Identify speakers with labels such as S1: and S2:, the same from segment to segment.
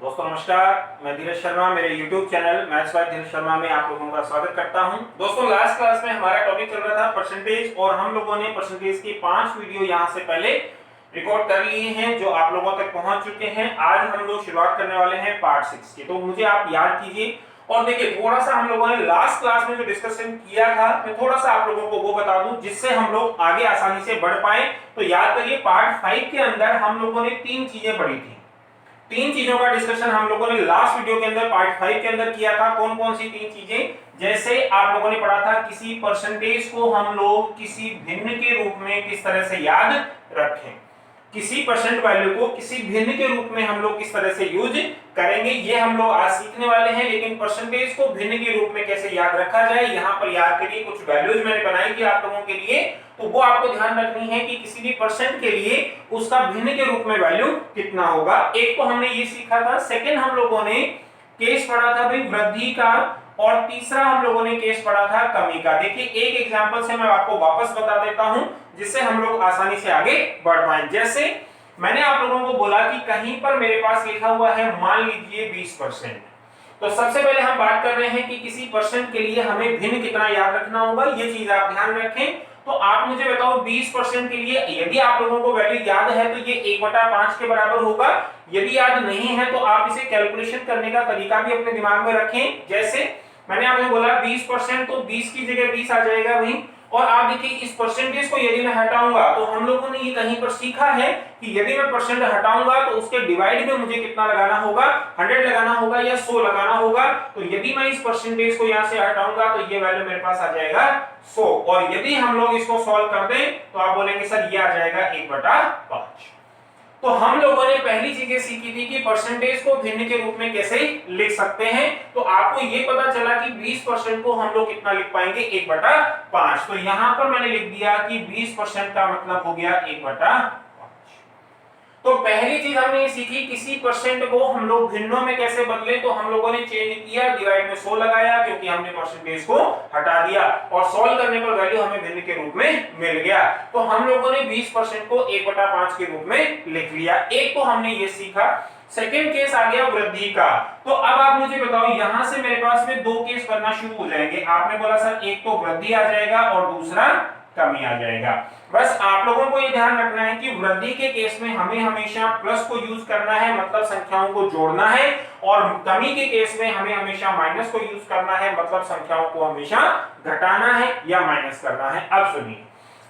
S1: दोस्तों नमस्कार, मैं धीरज शर्मा मेरे YouTube चैनल मैथ्स बाय धीरज शर्मा में आप लोगों का स्वागत करता हूं। दोस्तों लास्ट क्लास में हमारा टॉपिक चल रहा था परसेंटेज और हम लोगों ने परसेंटेज की 5 वीडियो यहां से पहले रिकॉर्ड कर लिए हैं जो आप लोगों तक पहुंच चुके हैं। आज हम लोग शुरुआत करने वाले हैं पार्ट 6 की। तो मुझे आप याद कीजिए और देखिए थोड़ा सा हम लोगों ने लास्ट क्लास में जो डिस्कशन किया था मैं थोड़ा सा आप लोगों को वो बता दूं जिससे हम लोग आगे आसानी से बढ़ पाए। तो याद करिए पार्ट 5 के अंदर हम लोगों ने 3 चीजें पढ़ी थी। 3 चीजों का डिस्कशन हम लोगों ने लास्ट वीडियो के अंदर पार्ट 5 के अंदर किया था। कौन कौन सी 3 चीजें? जैसे आप लोगों ने पढ़ा था किसी परसेंटेज को हम लोग किसी भिन्न के रूप में किस तरह से याद रखें, किसी परसेंट वैल्यू को किसी भिन्न के रूप में हम लोग किस तरह से यूज करेंगे, ये हम लोग आज सीखने वाले हैं। लेकिन परसेंटेज को भिन्न के रूप में कैसे याद रखा जाए, यहाँ पर याद करिए कुछ वैल्यूज मैंने बनाई थी आप लोगों के लिए, तो वो आपको ध्यान रखनी है कि किसी भी परसेंट के लिए उसका भिन्न के रूप में वैल्यू कितना होगा। एक तो हमने ये सीखा था। सेकंड हम लोगों ने केस पढ़ा था भाई वृद्धि का, और तीसरा हम लोगों ने केस पढ़ा था कमी का। देखिए एक एग्जांपल से मैं आपको वापस बता देता हूं जिससे हम लोग आसानी से आगे बढ़ पाएं। जैसे मैंने आप लोगों को बोला कि कहीं पर मेरे पास लिखा हुआ है मान लीजिए 20%। तो सबसे पहले हम बात कर रहे हैं कि किसी परसेंट के लिए हमें भिन्न कितना याद रखना होगा, ये चीज आप ध्यान रखें। तो आप मुझे बताओ 20% के लिए यदि आप लोगों को वैल्यू याद है तो ये 1/5 के बराबर होगा। यदि याद नहीं है तो आप इसे कैलकुलेशन करने का तरीका भी अपने दिमाग में रखें। जैसे मैंने आपको बोला 20% तो 20 की जगह 20 आ जाएगा वहीं। और आप देखिए इस परसेंटेज को यदि मैं हटाऊंगा तो हम लोगों ने ये कहीं पर सीखा है कि यदि मैं परसेंट हटाऊंगा तो उसके डिवाइड में मुझे कितना लगाना होगा, 100 लगाना होगा या 100 लगाना होगा। तो यदि मैं इस परसेंटेज को यहां से हटाऊंगा तो ये वैल्यू मेरे पास आ जाएगा 100। और यदि हम लोग इसको सॉल्व कर दें तो आप बोलेंगे सर ये आ जाएगा 1/5। तो हम लोगों ने पहली चीजें सीखी थी कि परसेंटेज को भिन्न के रूप में कैसे लिख सकते हैं। तो आपको ये पता चला कि 20% को हम लोग कितना लिख पाएंगे, 1/5। तो यहां पर मैंने लिख दिया कि 20% का मतलब हो गया 1/5। तो पहली चीज हमने ये सीखी किसी परसेंट को हम लोग भिन्नों में कैसे बदले। तो हम लोगों ने चेंज किया, डिवाइड में 100 लगाया क्योंकि हमने परसेंटेज को हटा दिया, और सॉल्व करने पर वैल्यू हमें भिन्न के रूप में मिल गया। तो हम लोगों ने 20% को 1/5 के रूप में लिख लिया। एक तो हमने ये सीखा। सेकेंड केस आ गया वृद्धि का। तो अब आप मुझे बताओ यहां से मेरे पास में 2 केस बनना शुरू हो जाएंगे। आपने बोला सर एक तो वृद्धि आ जाएगा और दूसरा कमी आ जाएगा। बस आप लोगों को ये ध्यान रखना है कि वृद्धि के केस में हमें हमेशा प्लस को यूज करना है, मतलब संख्याओं को जोड़ना है, और कमी के केस में हमें हमेशा माइनस को यूज करना है, मतलब संख्याओं को हमेशा घटाना है या माइनस करना है। अब सुनिए,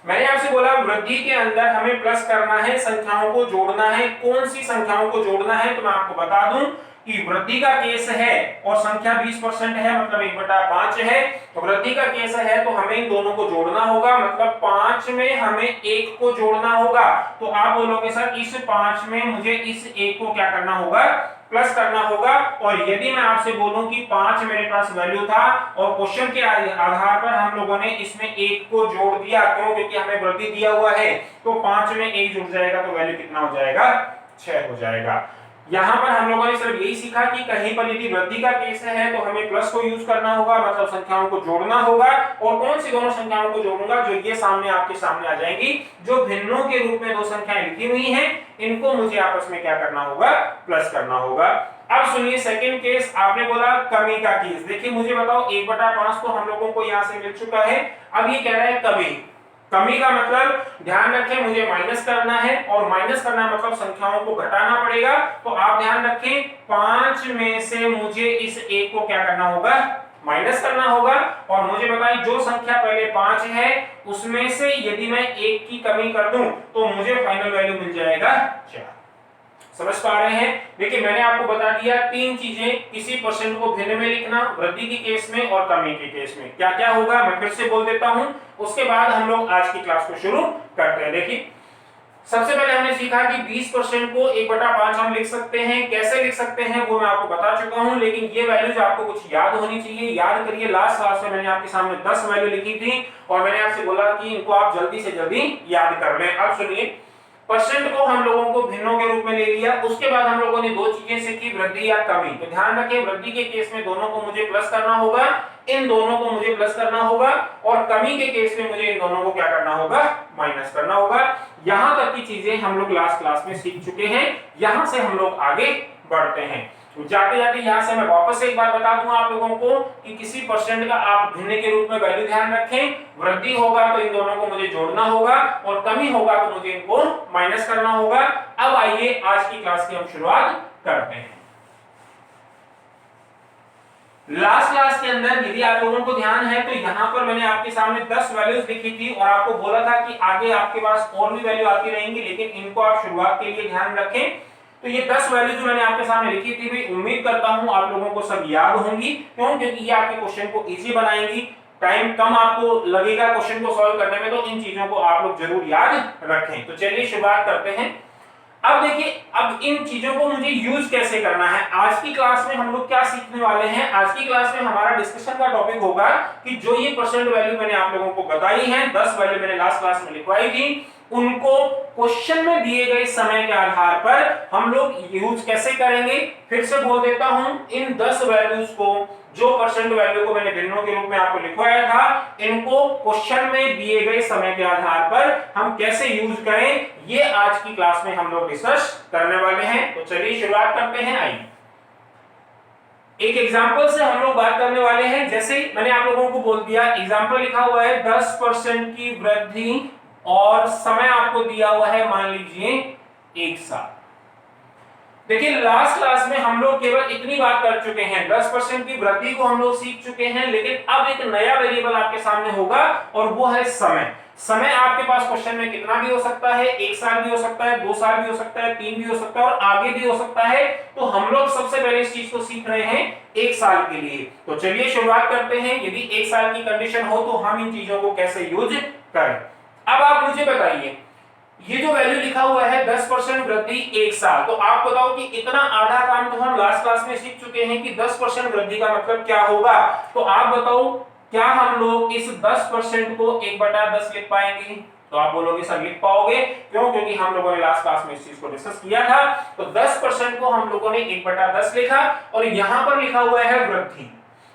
S1: मैंने आपसे बोला वृद्धि के अंदर हमें प्लस करना है, संख्याओं को जोड़ना है। कौन सी संख्याओं को जोड़ना है तो मैं आपको बता दूं कि वृद्धि का केस है और संख्या 20% है, मतलब 1/5 है। तो वृद्धि का केस है तो हमें इन दोनों को जोड़ना होगा, मतलब 5 में हमें 1 को जोड़ना होगा। तो आप बोलोगे सर इस 5 में मुझे इस 1 को क्या करना होगा, प्लस करना होगा। और यदि मैं आपसे बोलूं कि 5 मेरे पास वैल्यू था और क्वेश्चन के आधार पर हम लोगों ने इसमें 1 को जोड़ दिया, क्यों? क्योंकि हमें वृद्धि दिया हुआ है। तो 5 में 1 जुड़ जाएगा तो वैल्यू कितना हो जाएगा, 6 हो जाएगा। यहां पर हम लोगों ने सिर्फ यही सीखा कि कहीं पर यदि वृद्धि का केस है तो हमें प्लस को यूज करना होगा, मतलब संख्याओं को जोड़ना होगा। और कौन सी दोनों संख्याओं को जोड़ूंगा, जो ये सामने आपके सामने आ जाएंगी, जो भिन्नों के रूप में 2 संख्याएं लिखी हुई हैं, इनको मुझे आपस में क्या करना होगा, प्लस करना होगा। अब सुनिए सेकंड केस, आपने बोला कमी का केस। देखिए मुझे बताओ 1/5 तो हम लोगों को यहां से मिल चुका है। अब ये कह रहा है कमी। कमी का मतलब ध्यान रखें मुझे माइनस करना है, और माइनस करना मतलब संख्याओं को घटाना पड़ेगा। तो आप ध्यान रखें 5 में से मुझे इस 1 को क्या करना होगा, माइनस करना होगा। और मुझे बताइए जो संख्या पहले 5 है उसमें से यदि मैं 1 की कमी कर दूं तो मुझे फाइनल वैल्यू मिल जाएगा 4। समझ पा रहे हैं? देखिए मैंने आपको बता दिया 3 चीजें, किसी परसेंट को भिन्न में लिखना, वृद्धि के केस में और कमी के केस में क्या क्या होगा मैं फिर से बोल देता हूं, उसके बाद हम लोग आज की क्लास को शुरू करते हैं। देखिए सबसे पहले हमने सीखा कि 20% को 1/5 हम लिख सकते हैं। कैसे लिख सकते हैं वो मैं आपको बता चुका हूं, लेकिन ये वैल्यूज आपको कुछ याद होनी चाहिए। याद करिए लास्ट क्लास में मैंने आपके सामने 10 वैल्यू लिखी थी और मैंने आपसे बोला कि इनको आप जल्दी से जल्दी याद कर लें। अब सुनिए, परसेंट को हम लोगों को भिन्नों के रूप में ले लिया। उसके बाद हम लोगों ने 2 चीजें सीखी, वृद्धि या कमी। तो ध्यान रखें वृद्धि के केस में दोनों को मुझे प्लस करना होगा, इन दोनों को मुझे प्लस करना होगा, और कमी के केस में मुझे इन दोनों को क्या करना होगा, माइनस करना होगा। यहां तक की चीजें हम लोग लास्ट क्लास में सीख चुके हैं। यहां से हम लोग आगे बढ़ते हैं। जाते जाते यहाँ से मैं वापस एक बार बता दूं आप लोगों को कि किसी परसेंट का आप भिन्न के रूप में वैल्यू ध्यान रखें, वृद्धि होगा तो इन दोनों को मुझे जोड़ना होगा और कमी होगा तो मुझे इनको माइनस करना होगा। अब आइए आज की क्लास की हम शुरुआत करते हैं। लास्ट क्लास के अंदर यदि आप लोगों को ध्यान है तो यहाँ पर मैंने आपके सामने 10 वैल्यूज लिखी थी और आपको बोला था कि आगे आपके पास और भी वैल्यू आती रहेंगी, लेकिन इनको आप शुरुआत के लिए ध्यान रखें। तो ये 10 वैल्यू जो मैंने आपके सामने लिखी थी भाई, उम्मीद करता हूं आप लोगों को सब याद होंगी। क्यों? क्योंकि ये आपके क्वेश्चन को इजी बनाएंगी, टाइम कम आपको लगेगा क्वेश्चन को सॉल्व करने में, तो इन चीजों को आप लोग जरूर याद रखें। तो चलिए शुरुआत करते हैं। अब देखिए, अब इन चीजों को मुझे यूज कैसे करना है। आज की क्लास में हम लोग क्या सीखने वाले हैं? आज की क्लास में हमारा डिस्कशन का टॉपिक होगा कि जो ये परसेंट वैल्यू मैंने आप लोगों को बताई है, 10 वैल्यू मैंने लास्ट क्लास में लिखवाई थी, उनको क्वेश्चन में दिए गए समय के आधार पर हम लोग यूज कैसे करेंगे। फिर से बोल देता हूं, इन 10 वैल्यूज को, जो परसेंट वैल्यू को मैंने भिन्नों के रूप में आपको लिखवाया था, इनको क्वेश्चन में दिए गए समय के आधार पर हम कैसे यूज करें, ये आज की क्लास में हम लोग डिस्कस करने वाले हैं। तो चलिए शुरुआत करते हैं। आइए एक एग्जांपल से हम लोग बात करने वाले हैं। जैसे मैंने आप लोगों को बोल दिया, एग्जांपल लिखा हुआ है 10% की वृद्धि और समय आपको दिया हुआ है मान लीजिए 1 साल। देखिए लास्ट क्लास में हम लोग केवल इतनी बात कर चुके हैं, 10% की वृद्धि को हम लोग सीख चुके हैं, लेकिन अब एक नया वेरिएबल आपके सामने होगा और वो है समय। समय आपके पास क्वेश्चन में कितना भी हो सकता है, 1 साल भी हो सकता है, 2 साल भी हो सकता है, 3 भी हो सकता है और आगे भी हो सकता है। तो हम लोग सबसे पहले इस चीज को सीख रहे हैं 1 साल के लिए। तो चलिए शुरुआत करते हैं। यदि 1 साल की कंडीशन हो तो हम इन चीजों को कैसे यूज करें। अब आप मुझे बताइए, ये जो वैल्यू लिखा हुआ है 10% वृद्धि 1 साल, तो आप बताओ कि इतना आधा काम तो हम लास्ट क्लास में सीख चुके हैं कि 10% वृद्धि का मतलब क्या होगा। तो आप बताओ, क्या हम लोग इस 10% को 1/10 लिख पाएंगे? तो आप बोलोगे सर लिख पाओगे। क्यों? क्योंकि हम लोगों ने लास्ट क्लास में इस चीज को डिस्कस किया था। तो 10% को हम लोगों ने 1/10 लिखा और यहां पर लिखा हुआ है वृद्धि।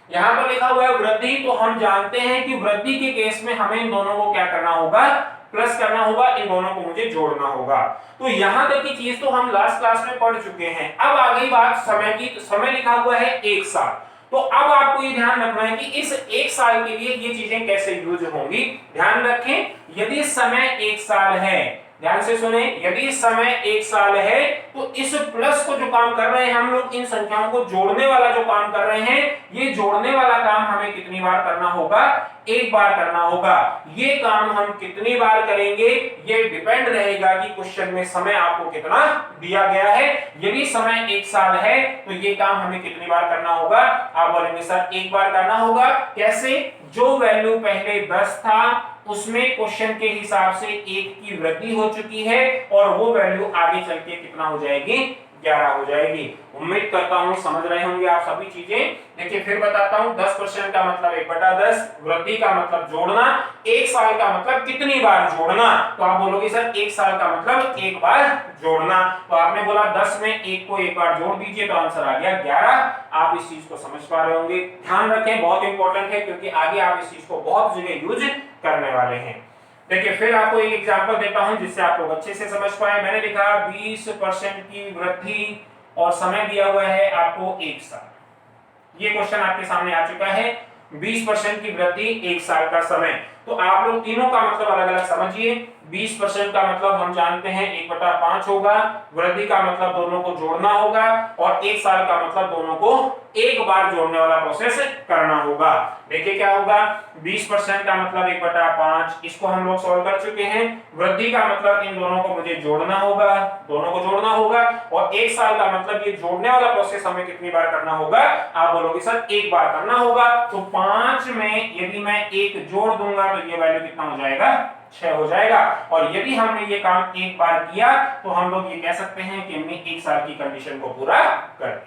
S1: यहां पर लिखा हुआ है वृद्धि, तो हम जानते हैं कि वृद्धि के केस में हमें इन दोनों को क्या करना होगा, प्लस करना होगा, इन दोनों को मुझे जोड़ना होगा। तो यहां तक की चीज तो हम लास्ट क्लास में पढ़ चुके हैं। अब आ गई बात समय की। तो समय लिखा हुआ है 1 साल, तो अब आपको ये ध्यान रखना है कि इस 1 साल के लिए ये चीजें कैसे यूज होंगी। ध्यान रखें, यदि समय 1 साल है, ध्यान से सुने, यदि समय 1 साल है तो इस प्लस को जो काम कर रहे हैं हम लोग, इन संख्याओं को जोड़ने वाला जो काम कर रहे हैं, ये जोड़ने वाला काम हमें कितनी बार करना होगा, 1 बार करना होगा। ये काम हम कितनी बार करेंगे ये डिपेंड रहेगा कि क्वेश्चन में समय आपको कितना दिया गया है। यदि समय 1 साल है तो ये काम हमें कितनी बार करना होगा। आप बोलेंगे सर 1 बार करना होगा। कैसे? जो वैल्यू पहले 10 था उसमें क्वेश्चन के हिसाब से 1 की वृद्धि हो चुकी है और वो वैल्यू आगे चल के कितना हो जाएगी, 11 हो जाएगी। उम्मीद करता हूं समझ रहे होंगे आप सभी चीजें। देखिए फिर बताता हूं, 10% का मतलब 1/10, वृद्धि का मतलब जोड़ना, 1 साल का मतलब कितनी बार जोड़ना। तो आप बोलोगे सर 1 साल का मतलब 1 बार जोड़ना। तो आपने बोला 10 में 1 को 1 बार जोड़ दीजिए, तो आंसर आ गया 11। आप इस चीज को समझ पा रहे होंगे। ध्यान रखें, बहुत इंपॉर्टेंट है क्योंकि आगे आप इस चीज को बहुत जगह यूज करने वाले हैं। देखिए फिर आपको एक एग्जांपल देता हूं जिससे आप लोग अच्छे से समझ पाए। मैंने लिखा 20% की वृद्धि और समय दिया हुआ है आपको 1 साल। ये क्वेश्चन आपके सामने आ चुका है, 20% की वृद्धि 1 साल का समय। तो आप लोग तीनों का मतलब अलग अलग समझिए। 20% का मतलब हम जानते हैं 1/5 होगा, वृद्धि का मतलब दोनों को जोड़ना होगा और 1 साल का मतलब दोनों को 1 बार जोड़ने वाला प्रोसेस करना होगा। देखिए क्या होगा, 20% का मतलब 1/5, इसको हम लोग सॉल्व कर चुके हैं। वृद्धि का मतलब इन दोनों को मुझे जोड़ना होगा, दोनों को जोड़ना होगा और 1 साल का मतलब ये जोड़ने वाला प्रोसेस हमें कितनी बार करना होगा। आप बोलोगे सर 1 बार करना होगा। तो 5 में यदि मैं 1 जोड़ दूंगा तो ये वैल्यू कितना हो जाएगा, 6 हो जाएगा। और यदि हमने ये काम 1 बार किया तो हम लोग ये कह सकते हैं कि हमने 1 साल की कंडीशन को पूरा कर दिया।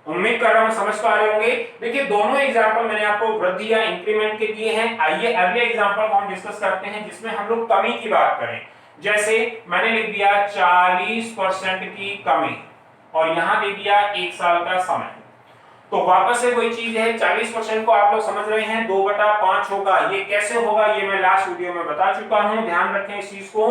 S1: उम्मीद कर रहा हूं समझ पा रहे होंगे। देखिए दोनों एग्जांपल मैंने आपको वृद्धि या इंक्रीमेंट के दिए हैं। आइए अगले एग्जांपल को हम डिस्कस करते हैं जिसमें हम लोग कमी की बात करें। जैसे मैंने लिख दिया 40% की कमी और यहां दे दिया 1 साल का समय। तो वापस से वही चीज है, 40% को आप लोग समझ रहे हैं 2/5 होगा। ये कैसे होगा ये मैं लास्ट वीडियो में बता चुका हूं, ध्यान रखें इस चीज को।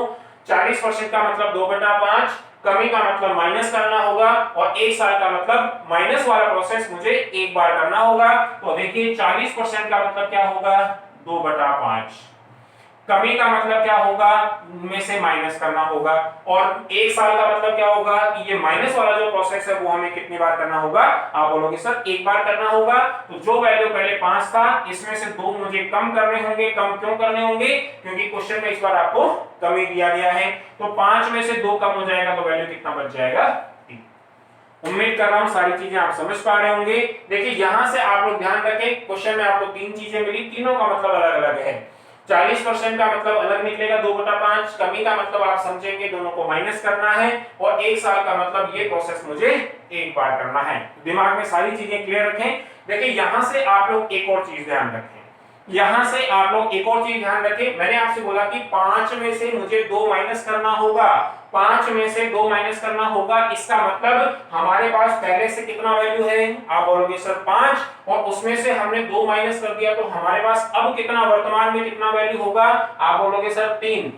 S1: 40% का मतलब 2/5 कमी का मतलब माइनस करना होगा, और 1 साल का मतलब माइनस वाला प्रोसेस मुझे एक बार करना होगा। तो देखिए 40% का मतलब क्या होगा, 2/5। कमी का मतलब क्या होगा, में से माइनस करना होगा, और 1 साल का मतलब क्या होगा कि ये माइनस वाला जो प्रोसेस है वो हमें कितनी बार करना होगा, आप बोलोगे सर एक बार करना होगा। तो जो वैल्यू पहले 5 था इसमें से 2 मुझे कम करने होंगे। कम क्यों करने होंगे, क्योंकि क्वेश्चन में इस बार आपको कमी दिया गया है। तो 5 में से 2 कम हो जाएगा तो वैल्यू कितना बच जाएगा, 3। उम्मीद कर रहा हूं सारी चीजें आप समझ पा रहे होंगे। देखिए यहां से आप लोग ध्यान रखें, क्वेश्चन में आपको 3 चीजें मिली, तीनों का मतलब अलग अलग है। 40% का मतलब अलग निकलेगा 2/5, कमी का मतलब आप समझेंगे दोनों को माइनस करना है, और 1 साल का मतलब ये प्रोसेस मुझे एक बार करना है। दिमाग में सारी चीजें क्लियर रखें। देखिए यहां से आप लोग एक और चीज ध्यान रखें, यहां से आप लोग एक और चीज ध्यान रखें। मैंने आपसे बोला कि 5 में से मुझे 2 माइनस करना होगा, 5 में से 2 माइनस करना होगा। इसका मतलब हमारे पास पहले से कितना वैल्यू है, आप बोलोगे सर 5, और उसमें से हमने 2 माइनस कर दिया, तो हमारे पास अब कितना, वर्तमान में कितना वैल्यू होगा, आप बोलोगे सर 3।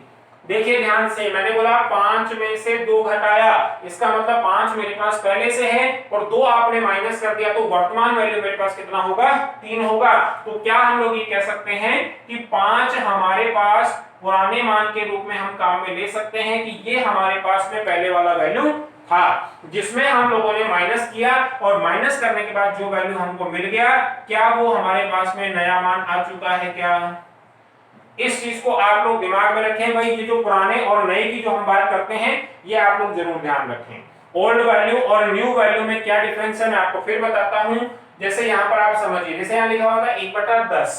S1: देखिए ध्यान से, मैंने बोला 5 में से 2 घटाया, इसका मतलब 5 मेरे पास पहले से है और 2 आपने माइनस कर दिया, तो वर्तमान वैल्यू मेरे पास कितना होगा, 3 होगा। तो क्या हम लोग ये कह सकते हैं कि 5 हमारे पास पुराने मान के रूप में हम काम में ले सकते हैं कि ये हमारे पास में पहले वाला वैल्यू था जिसमें हम लोगों ने माइनस किया, और माइनस करने के बाद जो वैल्यू हमको मिल गया, क्या वो हमारे पास में नया मान आ चुका है क्या। इस चीज को आप लोग दिमाग में रखें भाई, ये जो पुराने और नए की जो हम बात करते हैं ये आप लोग जरूर ध्यान रखें। ओल्ड वैल्यू और न्यू वैल्यू में क्या डिफरेंस है मैं आपको फिर बताता हूं। जैसे यहाँ पर आप समझिए, जैसे यहाँ लिखा हुआ था 1/10,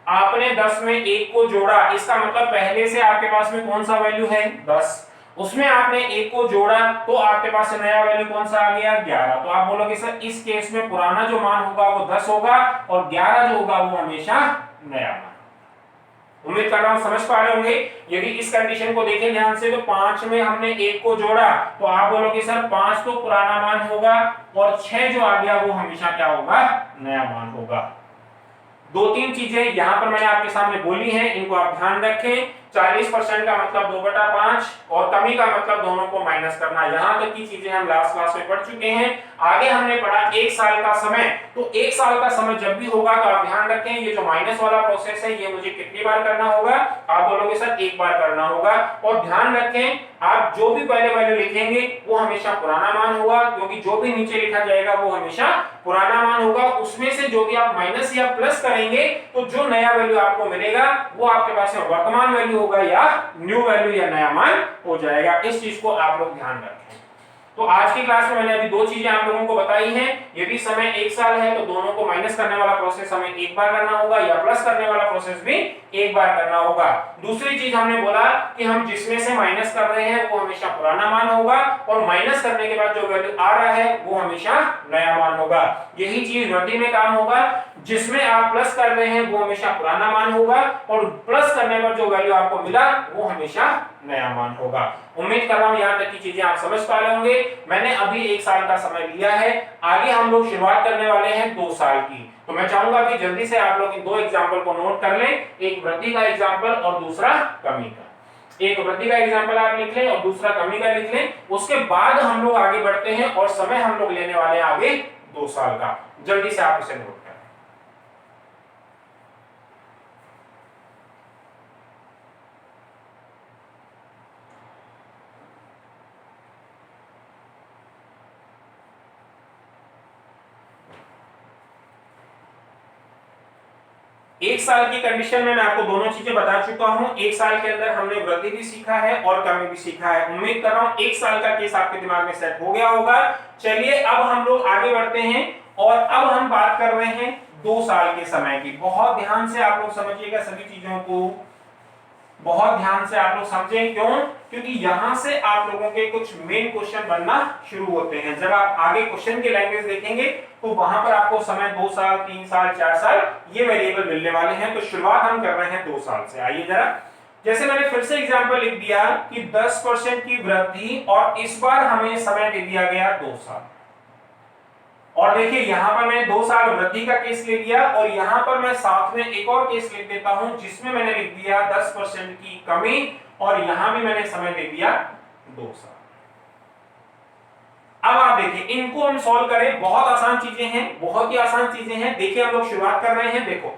S1: आपने 10 में 1 को जोड़ा, इसका मतलब पहले से आपके पास में कौन सा वैल्यू है, 10, उसमें आपने 1 को जोड़ा तो आपके पास से नया वैल्यू कौन सा आ गया, 11। तो आप बोलोगे सर इस केस में पुराना जो मान होगा वो 10 होगा और 11 जो होगा वो हमेशा नया मान। उम्मीद कर रहा हूं समझ पा रहे होंगे। यदि इस कंडीशन को देखें ध्यान से, तो 5 में हमने 1 को जोड़ा तो आप बोलोगे सर 5 तो पुराना मान होगा, और 6 जो आ गया वो हमेशा क्या होगा, नया मान होगा। 2-3 चीजें यहां पर मैंने आपके सामने बोली हैं, इनको आप ध्यान रखें। 40% का मतलब 2/5 और कमी का मतलब दोनों को माइनस करना। यहां तक की चीजें हम लास्ट क्लास में पढ़ चुके हैं। आगे हमने पढ़ा 1 साल का समय, तो 1 साल का समय जब भी होगा तो आप ध्यान रखें ये जो माइनस वाला प्रोसेस है ये मुझे कितनी बार करना होगा, आप बोलोगे सर एक बार करना होगा। और ध्यान रखें आप जो भी पहले वैल्यू लिखेंगे वो हमेशा पुराना मान होगा, क्योंकि जो भी नीचे लिखा जाएगा वो हमेशा पुराना मान होगा। उसमें से जो भी आप माइनस या प्लस करेंगे तो जो नया वैल्यू आपको मिलेगा वो आपके पास में वर्तमान वैल्यू होगा या न्यू वैल्यू या नया मान हो जाएगा। इस चीज को आप लोग ध्यान रखें। तो आज की क्लास में मैंने अभी 2 चीजें आप लोगों को बताई हैं। यदि समय 1 साल है तो दोनों को माइनस करने वाला प्रोसेस हमें एक बार करना होगा या प्लस करने वाला प्रोसेस भी एक बार करना होगा। दूसरी चीज हमने बोला कि हम जिसमें से माइनस कर रहे हैं वो हमेशा पुराना मान होगा, और माइनस करने के बाद जो वैल्यू आ रहा है वो हमेशा नया मान होगा। यही चीज वृद्धि में काम होगा, जिसमें आप प्लस कर रहे हैं वो हमेशा पुराना मान होगा, और प्लस करने पर जो वैल्यू आपको मिला वो हमेशा नया मान होगा। उम्मीद कर रहा हूं यहां तक की चीजें आप समझ पा रहे होंगे। मैंने अभी 1 साल का समय लिया है, आगे हम लोग शुरुआत करने वाले हैं 2 साल की। तो मैं चाहूंगा कि जल्दी से आप लोग इन 2 एग्जांपल को नोट कर लें, एक वृद्धि का एग्जांपल और दूसरा कमी का। एक वृद्धि का एग्जांपल आप लिख लें और दूसरा कमी का लिख लें। उसके बाद हम लोग आगे बढ़ते हैं और समय हम लोग लेने वाले हैं आगे 2 साल का। जल्दी से आप इसे नोट करें। एक साल की कंडीशन में मैं आपको दोनों चीजें बता चुका हूं। 1 साल के अंदर हमने वृद्धि भी सीखा है और कमी भी सीखा है। उम्मीद कर रहा हूं 1 साल का केस आपके दिमाग में सेट हो गया होगा। चलिए अब हम लोग आगे बढ़ते हैं और अब हम बात कर रहे हैं 2 साल के समय की। बहुत ध्यान से आप लोग समझिएगा सभी चीजों को, बहुत ध्यान से आप लोग समझें। क्यों? क्योंकि यहां से आप लोगों के कुछ मेन क्वेश्चन बनना शुरू होते हैं। जब आप आगे क्वेश्चन की लैंग्वेज देखेंगे तो वहां पर आपको समय 2 साल 3 साल 4 साल ये वेरिएबल मिलने वाले हैं। तो शुरुआत हम कर रहे हैं 2 साल से। आइए जरा, जैसे मैंने फिर से एग्जांपल लिख दिया कि 10% की वृद्धि, और इस बार हमें समय दे दिया गया 2 साल। और देखिए यहां पर मैंने 2 साल वृद्धि का केस ले लिया, और यहां पर मैं साथ में एक और केस लिख देता हूं जिसमें मैंने लिख दिया 10% की कमी, और यहां भी मैंने समय दे दिया 2 साल। अब आप देखिए इनको हम सॉल्व करें, बहुत आसान चीजें हैं, बहुत ही आसान चीजें हैं। देखिए हम लोग शुरुआत कर रहे हैं। देखो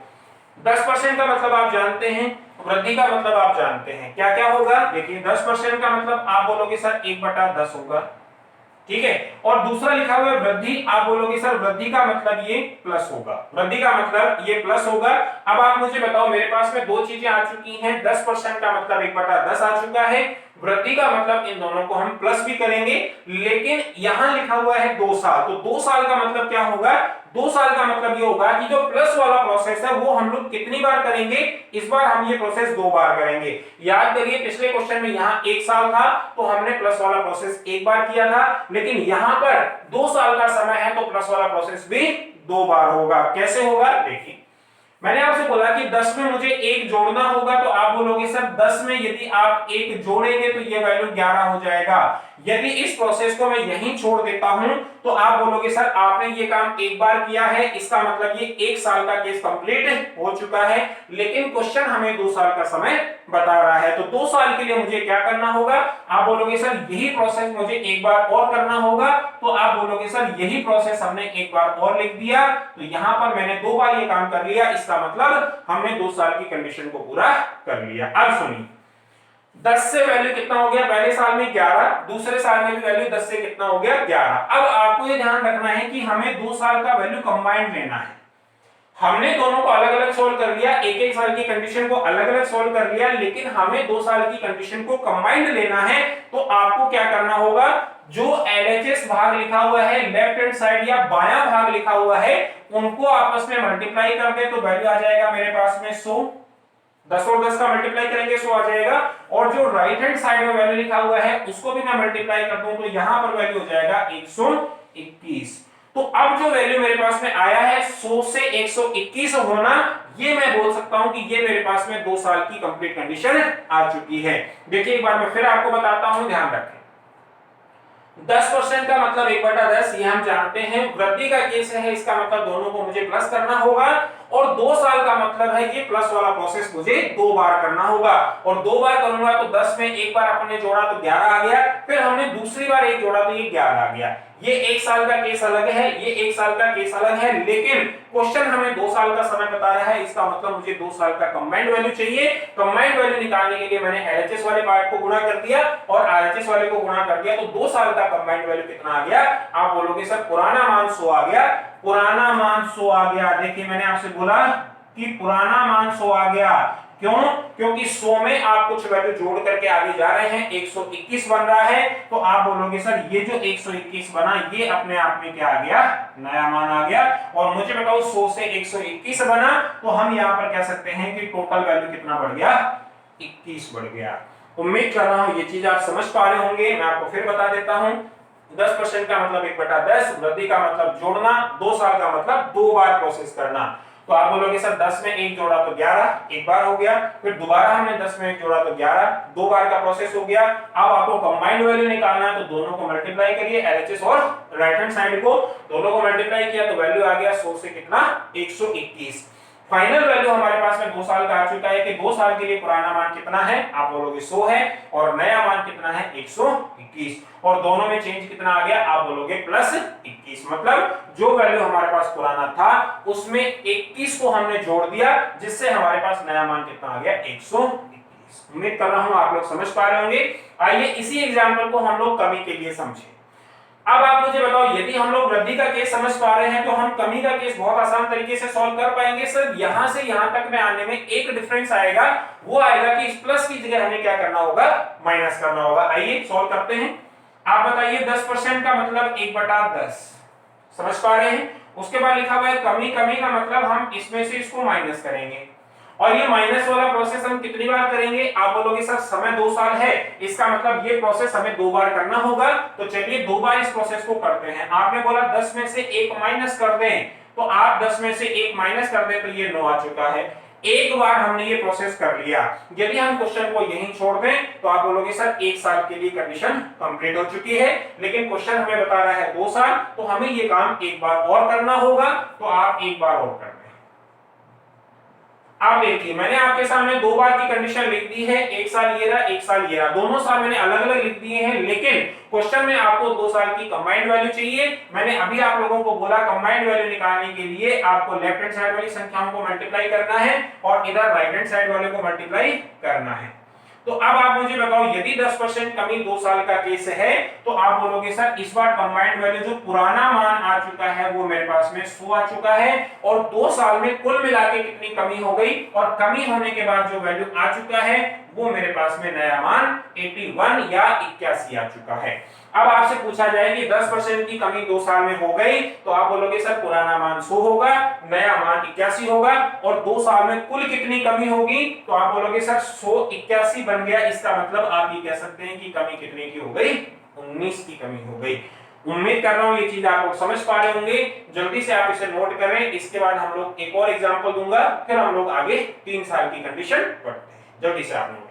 S1: 10% का मतलब आप जानते हैं, वृद्धि का मतलब आप जानते हैं, क्या क्या होगा। देखिए 10% का मतलब आप बोलोगे सर 1/10 होगा, ठीक है। और दूसरा लिखा हुआ है वृद्धि, आप बोलोगे सर वृद्धि का मतलब ये प्लस होगा, वृद्धि का मतलब ये प्लस होगा। अब आप मुझे बताओ, मेरे पास में दो चीजें आ चुकी हैं, 10% का मतलब 1/10 आ चुका है, वृद्धि का मतलब इन दोनों को हम प्लस भी करेंगे, लेकिन यहां लिखा हुआ है 2 साल, तो 2 साल का मतलब क्या होगा, 2 साल का मतलब ये होगा कि जो प्लस वाला प्रोसेस है वो हम लोग कितनी बार करेंगे, इस बार हम ये प्रोसेस 2 बार करेंगे। याद करिए पिछले क्वेश्चन में यहां 1 साल था तो हमने प्लस वाला प्रोसेस 1 बार किया था, लेकिन यहां पर 2 साल का समय है तो प्लस वाला प्रोसेस भी 2 बार होगा। कैसे होगा, देखिए मैंने आपसे बोला कि 10 में मुझे 1 जोड़ना होगा, तो आप बोलोगे सर 10 में यदि आप 1 जोड़ेंगे तो ये वैल्यू 11 हो जाएगा। यदि इस प्रोसेस को मैं यहीं छोड़ देता हूं तो आप बोलोगे सर आपने ये काम 1 बार किया है, इसका मतलब ये 1 साल का केस कंप्लीट हो चुका है, लेकिन क्वेश्चन हमें 2 साल का समय बता रहा है। तो 2 साल के लिए मुझे क्या करना होगा, आप बोलोगे सर यही प्रोसेस मुझे 1 बार और करना होगा, तो आप बोलोगे सर यही प्रोसेस हमने 1 बार और लिख दिया, तो यहां पर मैंने 2 बार ये काम कर लिया, इसका मतलब हमने 2 साल की कंडीशन को पूरा कर लिया। अब सुनिए 10 से वैल्यू कितना हो गया, पहले साल में 11, दूसरे साल में भी वैल्यू 10 से कितना हो गया 11। अब आपको ये ध्यान रखना है कि हमें 2 साल का वैल्यू कंबाइंड लेना है। हमने दोनों को अलग अलग सोल्व कर लिया, एक एक साल की कंडीशन को अलग अलग सोल्व कर लिया, लेकिन हमें 2 साल की कंडीशन को कंबाइंड लेना है। तो आपको क्या करना होगा, जो LHS भाग लिखा हुआ है लेफ्ट हैंड साइड या बायां भाग लिखा हुआ है उनको आपस में मल्टीप्लाई कर दे तो वैल्यू आ जाएगा मेरे पास में 100, 10 और 10 का मल्टीप्लाई करेंगे 100 आ जाएगा, और जो राइट हैंड साइड में वैल्यू लिखा हुआ है उसको भी मैं मल्टीप्लाई कर दूं तो यहां पर वैल्यू हो जाएगा 121। तो अब जो वैल्यू मेरे पास में आया है 100 से 121 होना, ये मैं बोल सकता हूं कि ये मेरे पास में 2 साल की कंप्लीट कंडीशन आ चुकी है। देखिए एक बार मैं फिर आपको बताता हूं, ध्यान रखें। 10% का मतलब 1/10 ये हम जानते हैं, वृद्धि का केस है इसका मतलब दोनों को मुझे प्लस करना होगा, और 2 साल का मतलब है ये प्लस वाला प्रोसेस मुझे 2 बार करना होगा, और 2 बार करूंगा तो 10 में एक बार अपने जोड़ा तो 11 आ गया, फिर हमने दूसरी बार एक जोड़ा तो ये 11 आ गया। ये 1 साल का केस अलग है, ये 1 साल का केस अलग है, लेकिन क्वेश्चन हमें 2 साल का समय बता रहा है, इसका मतलब मुझे 2 साल का कंबाइंड वैल्यू चाहिए। कंबाइंड वैल्यू निकालने के लिए मैंने LHS वाले पार्ट को गुणा कर दिया और RHS वाले को गुणा कर दिया, तो 2 साल का कंबाइंड वैल्यू कितना आ गया, आप बोलोगे सर पुराना मान 100 आ गया, पुराना मान 100 आ गया। देखिए मैंने आपसे बोला कि पुराना मान 100 आ गया, क्यों, क्योंकि 100 में आप कुछ वैल्यू जोड़ करके आगे जा रहे हैं, 121 बन रहा है, तो आप बोलोगे सर ये जो 121 बना ये अपने आप में क्या आ गया, नया मान आ गया। और मुझे बताओ 100 से 121 बना, तो हम यहां पर कह सकते हैं कि टोटल वैल्यू कितना बढ़ गया, 21 बढ़ गया। उम्मीद कर रहा हूं ये चीज आप समझ पा रहे होंगे। मैं आपको फिर बता देता हूं, 10% का मतलब 1/10, वृद्धि का मतलब जोड़ना, 2 साल का मतलब 2 बार प्रोसेस करना। तो आप बोलोगे सर 10 में 1 जोड़ा तो 11, एक बार हो गया, फिर दोबारा हमने 10 में 1 जोड़ा तो 11, 2 बार का प्रोसेस हो गया। अब आपको कंबाइंड वैल्यू निकालना है तो दोनों को मल्टीप्लाई करिए, LHS और राइट हैंड साइड को दोनों को मल्टीप्लाई किया तो वैल्यू आ गया 100 से कितना 121। फाइनल वैल्यू हमारे पास में 2 साल का आ चुका है कि 2 साल के लिए पुराना मान कितना है, आप बोलोगे 100 है, और नया मान कितना है 121, और दोनों में चेंज कितना आ गया, आप बोलोगे +21। मतलब जो वैल्यू हमारे पास पुराना था उसमें 21 को हमने जोड़ दिया, जिससे हमारे पास नया मान कितना आ गया 121। उम्मीद कर रहा हूं आप लोग समझ पा रहे होंगे। आइए इसी एग्जांपल को हम लोग कमी के लिए समझें। अब आप मुझे बताओ, यदि हम लोग वृद्धि का केस समझ पा रहे हैं तो हम कमी का केस बहुत आसान तरीके से सॉल्व कर पाएंगे। सिर्फ यहां से यहां तक में आने में एक डिफरेंस आएगा, वो आएगा कि इस प्लस की जगह हमें क्या करना होगा, माइनस करना होगा। आइए सॉल्व करते हैं। आप बताइए 10% का मतलब 1/10, समझ पा रहे हैं। उसके बाद लिखा हुआ है कमी, कमी का मतलब हम इसमें से इसको माइनस करेंगे, और ये माइनस वाला प्रोसेस हम कितनी बार करेंगे, आप बोलोगे सर समय 2 साल है, इसका मतलब ये प्रोसेस हमें 2 बार करना होगा। तो चलिए 2 बार इस प्रोसेस को करते हैं। आपने बोला 10 में से 1 माइनस कर दें, तो आप 10 में से 1 माइनस कर दें तो ये 9 आ चुका है। एक बार हमने ये प्रोसेस कर लिया। यदि हम क्वेश्चन को यहीं छोड़ दें तो आप बोलोगे सर 1 साल के लिए कंडीशन कंप्लीट हो चुकी है, लेकिन क्वेश्चन हमें बता रहा है 2 साल, तो हमें ये काम एक बार और करना होगा, तो आप एक बार और कर दें। आप देखिए मैंने आपके सामने दो बार की कंडीशन लिख दी है, एक साल ये रहा, एक साल ये रहा, दोनों साल मैंने अलग अलग लिख दिए हैं, लेकिन क्वेश्चन में आपको 2 साल की कंबाइंड वैल्यू चाहिए। मैंने अभी आप लोगों को बोला कंबाइंड वैल्यू निकालने के लिए आपको लेफ्ट हैंड साइड वाली संख्याओं को मल्टीप्लाई करना है और इधर राइट हैंड साइड वाले को मल्टीप्लाई करना है। तो अब आप मुझे बताओ यदि 10% कमी 2 साल का केस है तो आप बोलोगे सर इस बार कंबाइंड वैल्यू जो पुराना मान आ चुका है वो मेरे पास में 100 आ चुका है और 2 साल में कुल मिला के कितनी कमी हो गई, और कमी होने के बाद जो वैल्यू आ चुका है वो मेरे पास में नया मान 81 या 81 आ चुका है। अब आपसे पूछा जाए कि 10% की कमी 2 साल में हो गई तो आप बोलोगे सर पुराना मान 100 होगा, नया मान 81 होगा, और 2 साल में कुल कितनी कमी होगी तो आप बोलोगे सर 100 81 बन गया। इसका मतलब आप ये कह सकते हैं कि कमी कितने की हो गई, 19 की कमी हो गई। उम्मीद कर रहा हूं ये चीज आप लोग समझ पा रहे होंगे। जल्दी से आप इसे नोट करें, इसके बाद हम लोग एक और एग्जांपल दूंगा, फिर हम लोग आगे 3 साल की कंडीशन पढ़ते हैं। जल्दी से आप नोट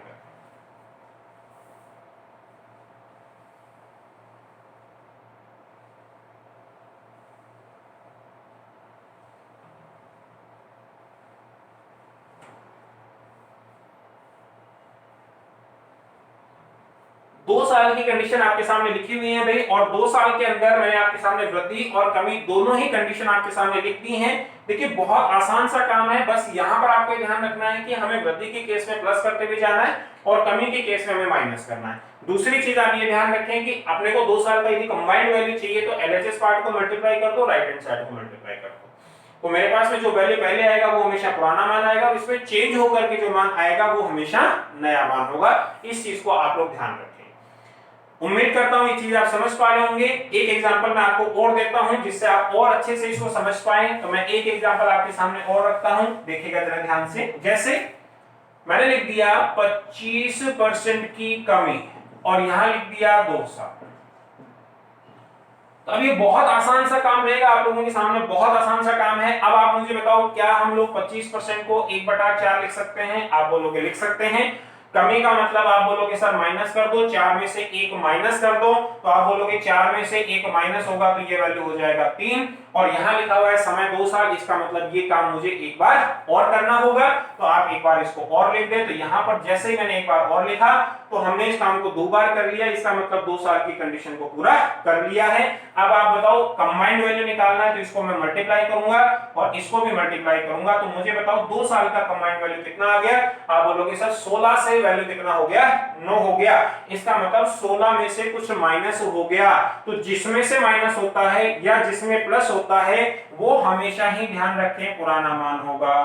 S1: 2 साल की कंडीशन आपके सामने लिखी हुई है भाई, और 2 साल के अंदर मैंने आपके सामने वृद्धि और कमी दोनों ही कंडीशन आपके सामने लिख दी हैं। देखिए बहुत आसान सा काम है, बस यहां पर आपको ध्यान रखना है कि हमें वृद्धि के केस में प्लस करते हुए जाना है और कमी के केस में हमें माइनस करना है। दूसरी चीज आप ये ध्यान रखें कि अपने को 2 साल का यदि कंबाइंड वैल्यू चाहिए तो एलएचएस पार्ट को मल्टीप्लाई कर दो, राइट हैंड साइड को मल्टीप्लाई कर दो, तो मेरे पास में जो वैल्यू पहले आएगा वो हमेशा पुराना मान आएगा और इसमें चेंज होकर के जो मान आएगा वो हमेशा नया मान होगा। इस चीज को आप लोग ध्यान रखें। उम्मीद करता हूं ये चीज आप समझ पा रहे होंगे। एक एग्जांपल मैं आपको और देता हूं जिससे आप और अच्छे से इसको समझ पाए। तो मैं एक एग्जांपल आपके सामने और रखता हूं, देखिएगा जरा ध्यान से। जैसे मैंने लिख दिया 25% की कमी और यहां लिख दिया 2 साल। तो अब ये बहुत आसान सा काम रहेगा आप लोगों के सामने, बहुत आसान सा काम है। अब आप मुझे बताओ क्या हम लोग 25% को 1/4 लिख सकते हैं? आप बोलोगे लिख सकते हैं। कमी का मतलब आप बोलोगे सर माइनस कर दो, 4 में से 1 माइनस कर दो, तो आप बोलोगे 4 में से 1 माइनस होगा तो ये वैल्यू हो जाएगा 3, और यहां लिखा हुआ है समय 2 साल, इसका मतलब ये काम मुझे एक बार और करना होगा। तो आप एक बार इसको और लिख दें, तो यहां पर जैसे ही मैंने एक बार और लिखा तो हमने इस काम को 2 बार कर लिया, इसका मतलब 2 साल की कंडीशन को पूरा कर लिया है। अब आप बताओ कंबाइंड वैल्यू निकालना है तो इसको मैं मल्टीप्लाई करूंगा और इसको भी मल्टीप्लाई करूंगा, तो मुझे बताओ 2 साल का कंबाइंड वैल्यू कितना आ गया? आप बोलोगे सर 16 से वैल्यू कितना हो गया? 9 हो गया। इसका मतलब 16 में से कुछ माइनस हो गया। तो जिसमें से माइनस होता है या जिसमें प्लस होता है वो हमेशा ही ध्यान रखें पुराना मान होगा,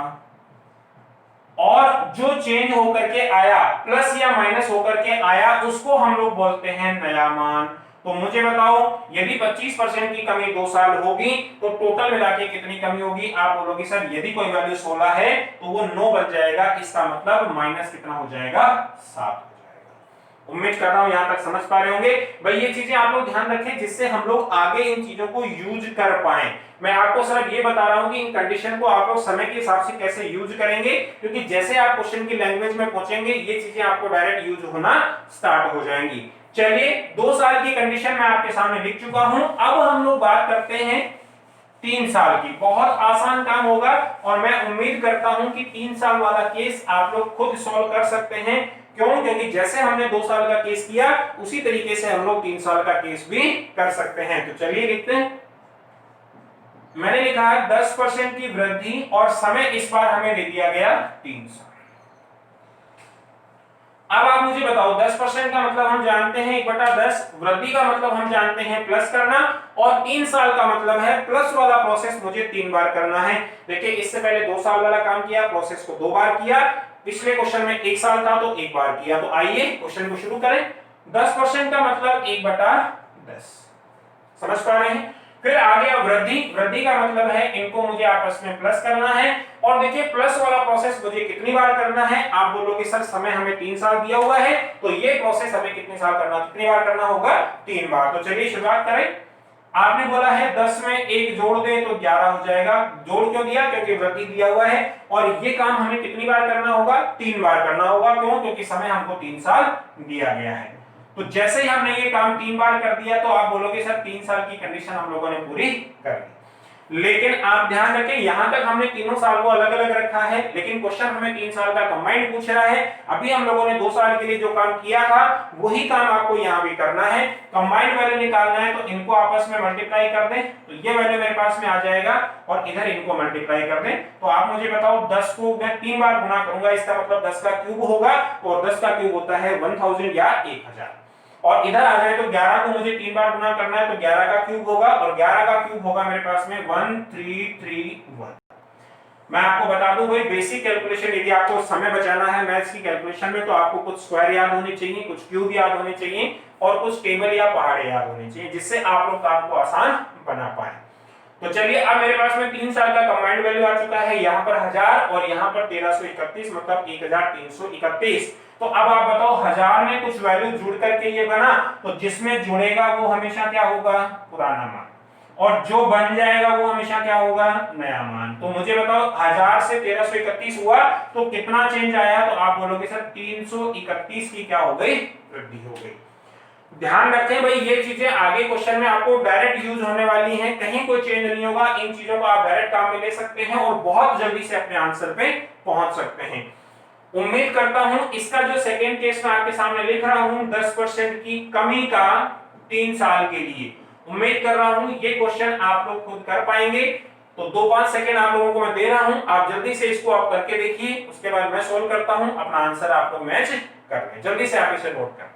S1: और जो चेंज होकर के आया प्लस या माइनस होकर के आया उसको हम लोग बोलते हैं नया मान। तो मुझे बताओ यदि 25% की कमी 2 साल होगी तो टोटल मिला के कितनी कमी होगी? आप बोलोगे सर यदि कोई वैल्यू 16 है तो वो 9 बन जाएगा, इसका मतलब माइनस कितना हो जाएगा? 7 हो जाएगा। उम्मीद कर रहा हूं यहां तक समझ पा रहे होंगे भाई। ये चीजें आप लोग ध्यान रखें जिससे हम लोग आगे इन चीजों को यूज कर पाए। मैं आपको सिर्फ ये बता रहा हूं कि इन कंडीशन को आप लोग समय के हिसाब से कैसे यूज करेंगे, क्योंकि जैसे आप क्वेश्चन की लैंग्वेज में पहुंचेंगे ये चीजें आपको डायरेक्ट यूज होना स्टार्ट हो जाएंगी। चलिए 2 साल की कंडीशन मैं आपके सामने लिख चुका हूं। अब हम लोग बात करते हैं 3 साल की। बहुत आसान काम होगा और मैं उम्मीद करता हूं कि 3 साल वाला केस आप लोग खुद सॉल्व कर सकते हैं। क्यों? क्योंकि जैसे हमने 2 साल का केस किया उसी तरीके से हम लोग 3 साल का केस भी कर सकते हैं। तो चलिए लिखते हैं। मैंने लिखा है 10% की वृद्धि और समय इस बार हमें दे दिया गया 3 साल। अब आप मुझे बताओ 10% का मतलब हम जानते हैं 1/10, वृद्धि का मतलब हम जानते हैं प्लस करना, और 3 साल का मतलब है प्लस वाला प्रोसेस मुझे 3 बार करना है। देखिए इससे पहले 2 साल वाला काम किया, प्रोसेस को 2 बार किया, पिछले क्वेश्चन में 1 साल था तो 1 बार किया। तो आइए क्वेश्चन को शुरू करें। 10% का मतलब 1/10, समझ पा रहे हैं? फिर आ गया वृद्धि। वृद्धि का मतलब है इनको मुझे आपस में प्लस करना है, और देखिए प्लस वाला प्रोसेस मुझे कितनी बार करना है? आप बोलोगे सर समय हमें 3 साल दिया हुआ है तो ये प्रोसेस हमें कितने साल करना, कितनी बार करना होगा? 3 बार। तो चलिए शुरुआत करें। आपने बोला है 10 में 1 जोड़ दें तो 11 हो जाएगा। जोड़ क्यों दिया? क्योंकि वृद्धि दिया हुआ है, और ये काम हमें कितनी बार करना होगा? 3 बार करना होगा। क्यों? क्योंकि समय हमको 3 साल दिया गया है। तो जैसे ही हमने ये काम 3 बार कर दिया तो आप बोलोगे सर 3 साल की कंडीशन हम लोगों ने पूरी कर ली। लेकिन आप ध्यान रखें यहां तक हमने तीनों साल को अलग अलग रखा है, लेकिन क्वेश्चन हमें 3 साल का कंबाइंड पूछ रहा है। अभी हम लोगों ने 2 साल के लिए जो काम किया था वही काम आपको यहां भी करना है। कंबाइंड वैल्यू निकालना है तो इनको आपस में मल्टीप्लाई कर दें, तो ये वैल्यू मेरे पास में आ जाएगा और इधर इनको मल्टीप्लाई कर दें। तो आप मुझे बताओ 10 को मैं 3 बार गुना करूंगा, इसका मतलब 10 का क्यूब होगा, और 10 का क्यूब होता है 1000 या 1000। और इधर आ जाए तो 11 को मुझे 3 बार गुना करना है, तो 11 का क्यूब होगा, और 11 का क्यूब होगा मेरे पास में 1331। मैं आपको बता दूं भाई बेसिक कैलकुलेशन, यदि आपको समय बचाना है मैथ्स की कैलकुलेशन में, तो आपको कुछ स्क्वायर याद होने चाहिए, कुछ क्यूब याद होने चाहिए, और कुछ टेबल या पहाड़े याद होने चाहिए, जिससे आप लोग काम को आसान बना पाए। तो चलिए अब मेरे पास में 3 साल का कंबाइंड वैल्यू आ चुका है, यहाँ पर 1000 और यहाँ पर 1331, मतलब 1331। तो अब आप बताओ 1000 में कुछ वैल्यू जुड़ करके ये बना, तो जिसमें जुड़ेगा वो हमेशा क्या होगा, पुराना मान, और जो बन जाएगा वो हमेशा क्या होगा, नया मान। तो मुझे बताओ 1000 से 1331 हुआ तो कितना चेंज आया, तो आप बोलोगे सर 331 की क्या हो गई, वृद्धि हो गई। ध्यान रखें भाई ये चीजें आगे क्वेश्चन में आपको डायरेक्ट यूज होने वाली हैं, कहीं कोई चेंज नहीं होगा, इन चीजों को आप डायरेक्ट काम में ले सकते हैं और बहुत जल्दी से अपने आंसर पे पहुंच सकते हैं। उम्मीद करता हूं इसका जो सेकेंड केस मैं आपके सामने लिख रहा हूं 10% की कमी का 3 साल के लिए, उम्मीद कर रहा हूं ये क्वेश्चन आप लोग खुद कर पाएंगे। तो 2-5 सेकंड आप लोगों को मैं दे रहा हूं, आप जल्दी से इसको आप करके देखिए, उसके बाद मैं सोल्व करता हूं, अपना आंसर आप लोग मैच कर लें। जल्दी से आप इसे नोट करें।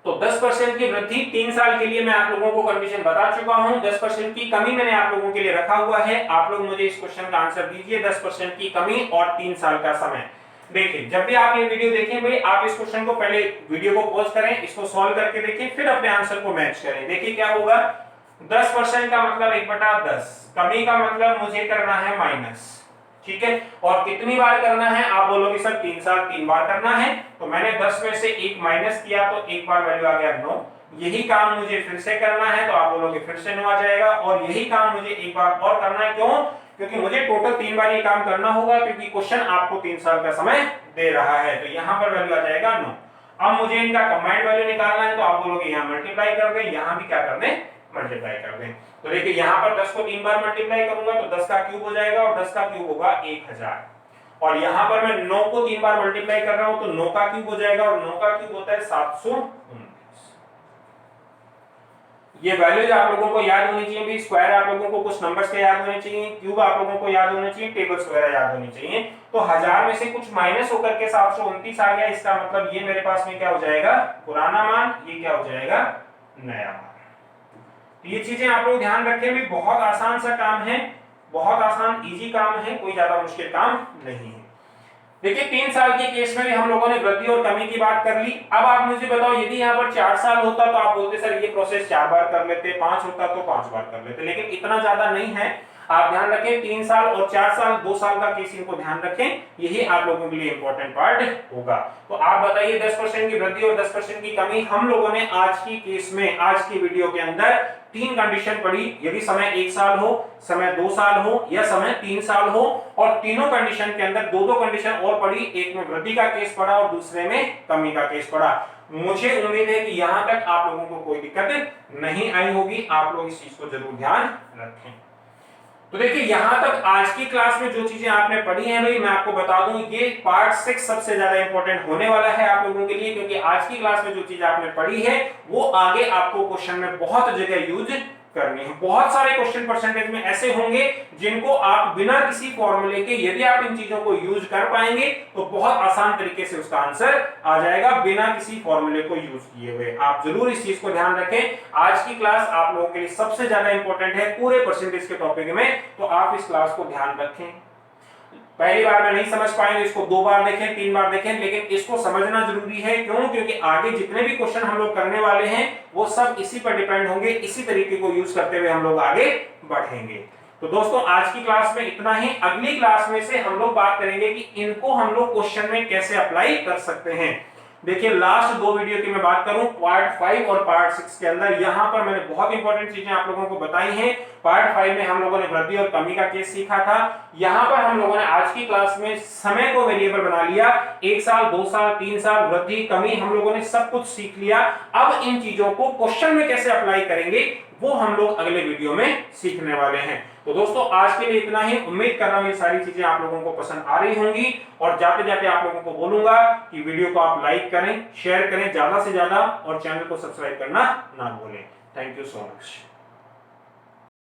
S1: तो 10% की वृद्धि 3 साल के लिए मैं आप लोगों को कंडीशन बता चुका हूं, 10% की कमी मैंने आप लोगों के लिए रखा हुआ है। आप लोग मुझे इस क्वेश्चन का आंसर दीजिए, 10% की कमी और 3 साल का समय। देखिए जब भी आप ये वीडियो देखें भाई, आप इस क्वेश्चन को पहले वीडियो को पॉज करें, इसको सॉल्व करके देखें, फिर अपने आंसर को मैच करें। देखिए क्या होगा, 10% का मतलब 1/10, कमी का मतलब मुझे करना है माइनस, ठीक है, और कितनी बार करना है, आप बोलोगे सर 3 साल 3 बार करना है, तो मैंने 10 में से 1 माइनस किया तो एक बार वैल्यू आ गया 9। यही काम मुझे फिर से करना है, तो आप बोलोगे फिर से 9 आ जाएगा, और यही काम मुझे एक बार और करना है, क्यों, क्योंकि मुझे टोटल 3 बार ये काम करना होगा, क्योंकि क्वेश्चन आपको 3 साल का समय दे रहा है। तो यहाँ पर वैल्यू आ जाएगा 9। अब मुझे इनका कंबाइंड वैल्यू निकालना है, तो आप बोलोगे यहाँ मल्टीप्लाई कर दें, यहाँ भी क्या कर दें, मल्टीप्लाई कर दें। तो देखिए यहाँ पर 10 को 3 बार मल्टीप्लाई करूंगा तो 10 का क्यूब हो जाएगा, और 10 का क्यूब होगा 1000। और यहाँ पर मैं 9 को 3 बार मल्टीप्लाई कर रहा हूं तो 9 का क्यूब हो जाएगा, और 9 का क्यूब होता है 729। ये वैल्यूज आप लोगों को याद होनी चाहिए भी, स्क्वायर आप लोगों को कुछ नंबर्स के याद होने चाहिए, क्यूब आप लोगों को याद होने चाहिए, टेबल्स वगैरह याद होनी चाहिए। तो 1000 में से कुछ माइनस होकर के 729 आ गया, इसका मतलब ये मेरे पास में क्या हो जाएगा, पुराना मान, ये क्या हो जाएगा, नया मान। ये चीजें आप लोग ध्यान रखें भी, बहुत आसान सा काम है, बहुत आसान इजी काम है, कोई ज्यादा मुश्किल काम नहीं है। देखिए 3 साल के केस में भी हम लोगों ने वृद्धि और कमी की बात कर ली। अब आप मुझे बताओ यदि यहाँ पर 4 साल होता तो आप बोलते सर ये प्रोसेस 4 बार कर लेते, 5 होता तो 5 बार कर लेते, लेकिन इतना ज्यादा नहीं है। आप ध्यान रखें 3 साल और 4 साल 2 साल का केस इनको ध्यान रखें, यही आप लोगों के लिए इंपॉर्टेंट पार्ट होगा। तो आप बताइए 10% की वृद्धि और 10% की कमी हम लोगों ने आज की केस में, आज की वीडियो के अंदर 3 कंडीशन पढ़ी, यदि समय 1 साल हो, समय 2 साल हो या समय 3 साल हो, और तीनों कंडीशन के अंदर 2-2 कंडीशन और पढ़ी, एक में वृद्धि का केस पढ़ा और दूसरे में कमी का केस पढ़ा। मुझे उम्मीद है कि यहां तक आप लोगों को कोई दिक्कत नहीं आई होगी, आप लोग इस चीज को जरूर ध्यान रखें। तो देखिए यहां तक आज की क्लास में जो चीजें आपने पढ़ी हैं भाई, मैं आपको बता दूं ये पार्ट 6 सबसे ज्यादा इंपॉर्टेंट होने वाला है आप लोगों के लिए, क्योंकि आज की क्लास में जो चीज आपने पढ़ी है वो आगे आपको क्वेश्चन में बहुत जगह यूज करनी है। बहुत सारे क्वेश्चन परसेंटेज में ऐसे होंगे जिनको आप बिना किसी फॉर्मूले के, यदि आप इन चीजों को यूज कर पाएंगे तो बहुत आसान तरीके से उसका आंसर आ जाएगा बिना किसी फॉर्मूले को यूज किए हुए। आप जरूर इस चीज को ध्यान रखें, आज की क्लास आप लोगों के लिए सबसे ज्यादा इंपॉर्टेंट है पूरे परसेंटेज के टॉपिक में, तो आप इस क्लास को ध्यान रखें। पहली बार में नहीं समझ पाएंगे, इसको 2 बार देखें, 3 बार देखें, लेकिन इसको समझना जरूरी है। क्यों? क्योंकि आगे जितने भी क्वेश्चन हम लोग करने वाले हैं वो सब इसी पर डिपेंड होंगे, इसी तरीके को यूज करते हुए हम लोग आगे बढ़ेंगे। तो दोस्तों आज की क्लास में इतना ही। अगली क्लास में से हम लोग बात करेंगे कि इनको हम लोग क्वेश्चन में कैसे अप्लाई कर सकते हैं। देखिए लास्ट दो वीडियो की मैं बात करूं, पार्ट 5 और पार्ट 6 के अंदर, यहां पर मैंने बहुत इंपॉर्टेंट चीजें आप लोगों को बताई हैं। पार्ट 5 में हम लोगों ने वृद्धि और कमी का केस सीखा था। यहां पर हम लोगों ने आज की क्लास में समय को वेरिएबल बना लिया, 1 साल 2 साल 3 साल, वृद्धि कमी हम लोगों ने सब कुछ सीख लिया। अब इन चीजों को क्वेश्चन में कैसे अप्लाई करेंगे वो हम लोग अगले वीडियो में सीखने वाले हैं। तो दोस्तों आज के लिए इतना ही। उम्मीद कर रहा हूं ये सारी चीजें आप लोगों को पसंद आ रही होंगी, और जाते जाते आप लोगों को बोलूंगा कि वीडियो को आप लाइक करें, शेयर करें ज्यादा से ज्यादा, और चैनल को सब्सक्राइब करना ना भूलें। Thank you so much.